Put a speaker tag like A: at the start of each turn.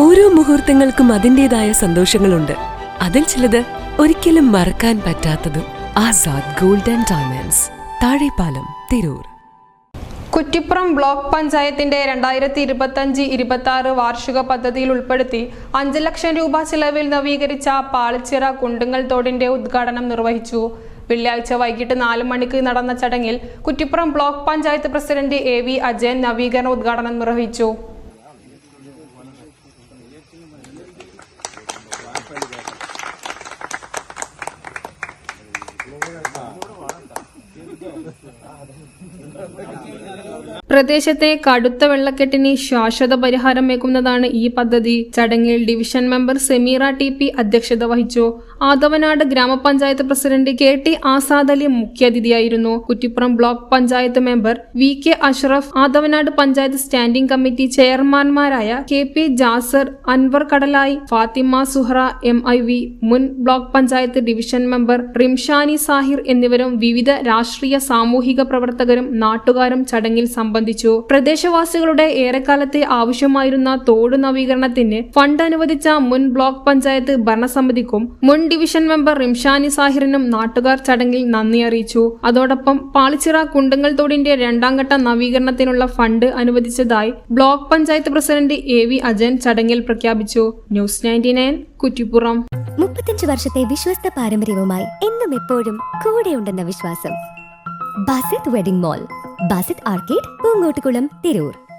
A: ഓരോ മുഹൂർത്തങ്ങൾക്കും അതിൻ്റെതായ സന്തോഷങ്ങളുണ്ട്. അതിൽ ചിലത് ഒരിക്കലും മറക്കാൻ പറ്റാത്തതും. Azad gold and diamonds, Thazhepalam, Tirur.
B: Kuttippuram block പഞ്ചായത്തിന്റെ 2025-26 വാർഷിക പദ്ധതിയിൽ ഉൾപ്പെടുത്തി 5 ലക്ഷം രൂപ ചിലവിൽ നവീകരിച്ച പാളിച്ചിറ കുണ്ടുങ്ങൽ തോടിന്റെ ഉദ്ഘാടനം നിർവഹിച്ചു. വെള്ളിയാഴ്ച വൈകിട്ട് 4 മണിക്ക് നടന്ന ചടങ്ങിൽ Kuttippuram block panchayat president AV Ajayan നവീകരണ ഉദ്ഘാടനം നിർവഹിച്ചു. പ്രദേശത്തെ കടുത്ത വെള്ളക്കെട്ടിന് ശാശ്വത പരിഹാരമേക്കുന്നതാണ് ഈ പദ്ധതി. ചടങ്ങിൽ ഡിവിഷൻ മെമ്പർ സെമീറ TP അധ്യക്ഷത വഹിച്ചു. ആദവനാട് ഗ്രാമപഞ്ചായത്ത് പ്രസിഡന്റ് KT ആസാദ് അലി മുഖ്യാതിഥിയായിരുന്നു. Kuttippuram block panchayat member VK Ashraf, Athavanad panchayat standing committee ചെയർമാൻമാരായ KP ജാസർ, അൻവർ കടലായി, ഫാത്തിമ സുഹറ MIV, മുൻ block panchayat division member Rimshani Sahir എന്നിവരും വിവിധ രാഷ്ട്രീയ സാമൂഹിക പ്രവർത്തകരും നാട്ടുകാരും ചടങ്ങിൽ സംബന്ധിച്ചു. പ്രദേശവാസികളുടെ ഏറെക്കാലത്തെ ആവശ്യമായിരുന്ന തോട് നവീകരണത്തിന് ഫണ്ട് അനുവദിച്ച മുൻ ബ്ലോക്ക് പഞ്ചായത്ത് ഭരണസമിതിക്കും മുൻ ഡിവിഷൻ മെമ്പർ റിംഷാനി സാഹിറിനും നാട്ടുകാർ ചടങ്ങിൽ നന്ദി അറിയിച്ചു. അതോടൊപ്പം പാളിച്ചിറ കുണ്ടുങ്ങൽ തോടിന്റെ 2ാം ഘട്ട നവീകരണത്തിനുള്ള ഫണ്ട് അനുവദിച്ചതായി block panchayat president AV Ajayan ചടങ്ങിൽ പ്രഖ്യാപിച്ചു. ന്യൂസ് 99 കുറ്റിപ്പുറം.
C: 35 വർഷത്തെ വിശ്വസ്ത പാരമ്പര്യവുമായി എന്നും എപ്പോഴും കൂടെയുണ്ടെന്ന വിശ്വാസം. Basith wedding mall, Basith arcade, Poonkottukulam, Tirur.